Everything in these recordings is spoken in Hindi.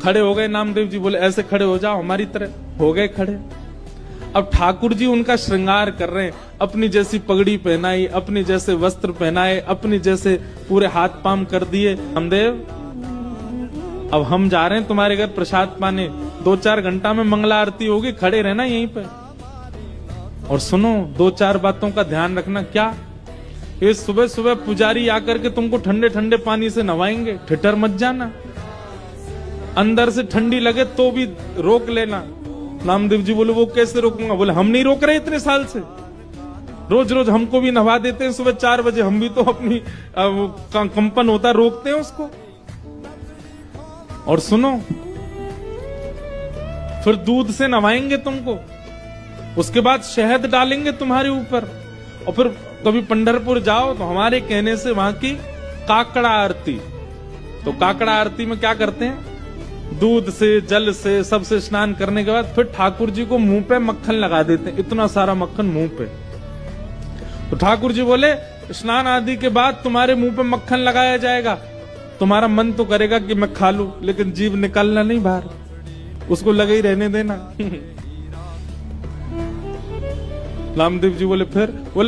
खड़े हो गए नामदेव जी, बोले ऐसे खड़े हो जाओ हमारी तरह। हो गए खड़े। अब ठाकुर जी उनका श्रृंगार कर रहे हैं, अपनी जैसी पगड़ी पहनाई, अपने जैसे वस्त्र पहनाए, अपने जैसे पूरे हाथ पाम कर दिए। नामदेव अब हम जा रहे हैं तुम्हारे घर प्रसाद पाने, 2-4 घंटा में मंगला आरती होगी, खड़े रहना यहीं पे। और सुनो 2-4 बातों का ध्यान रखना। क्या? ये सुबह सुबह पुजारी आकर के तुमको ठंडे ठंडे पानी से नवाएंगे, ठिठर मत जाना। अंदर से ठंडी लगे तो भी रोक लेना। नामदेव जी बोले वो कैसे रोकूंगा? बोले हम नहीं रोक रहे इतने साल से, रोज रोज हमको भी नवा देते हैं सुबह 4 बजे, हम भी तो अपनी कंपन होता रोकते हैं उसको। और सुनो फिर दूध से नवाएंगे तुमको, उसके बाद शहद डालेंगे तुम्हारे ऊपर। और फिर कभी पंढरपुर जाओ तो हमारे कहने से वहां की काकड़ा आरती, तो काकड़ा आरती में क्या करते हैं, दूध से जल से सबसे स्नान करने के बाद फिर ठाकुर जी को मुंह पे मक्खन लगा देते हैं, इतना सारा मक्खन मुंह पे। तो ठाकुर जी बोले स्नान आदि के बाद तुम्हारे मुंह पे मक्खन लगाया जाएगा, तुम्हारा मन तो करेगा कि मैं खा लूं, लेकिन जीभ निकालना नहीं बाहर, उसको लगे ही रहने देना। नामदेव जी बोले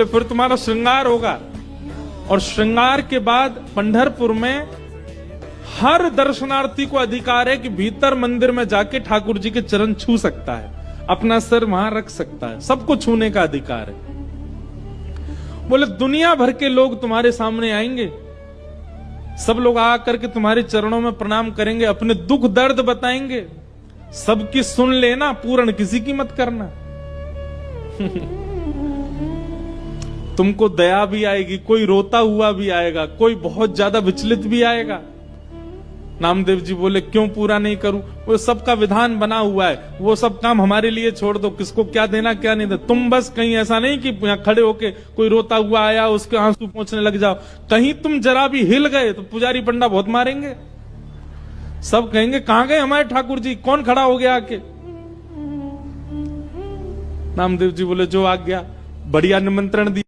फिर तुम्हारा श्रृंगार होगा। और श्रृंगार के बाद पंढरपुर में हर दर्शनार्थी को अधिकार है कि भीतर मंदिर में जाके ठाकुर जी के चरण छू सकता है, अपना सर वहां रख सकता है, सबको छूने का अधिकार है। बोले दुनिया भर के लोग तुम्हारे सामने आएंगे, सब लोग आकर के तुम्हारे चरणों में प्रणाम करेंगे, अपने दुख दर्द बताएंगे, सबकी सुन लेना, पूर्ण किसी की मत करना। तुमको दया भी आएगी, कोई रोता हुआ भी आएगा, कोई बहुत ज्यादा विचलित भी आएगा। नामदेव जी बोले क्यों पूरा नहीं करूं? वो सबका विधान बना हुआ है, वो सब काम हमारे लिए छोड़ दो, किसको क्या देना क्या नहीं देना। तुम बस कहीं ऐसा नहीं कि यहाँ खड़े होके कोई रोता हुआ आया उसके आंसू पोंछने लग जाओ, कहीं तुम जरा भी हिल गए तो पुजारी पंडा बहुत मारेंगे, सब कहेंगे कहां गए हमारे ठाकुर जी, कौन खड़ा हो गया आके। नामदेव जी बोले जो आ गया, बढ़िया निमंत्रण दिया।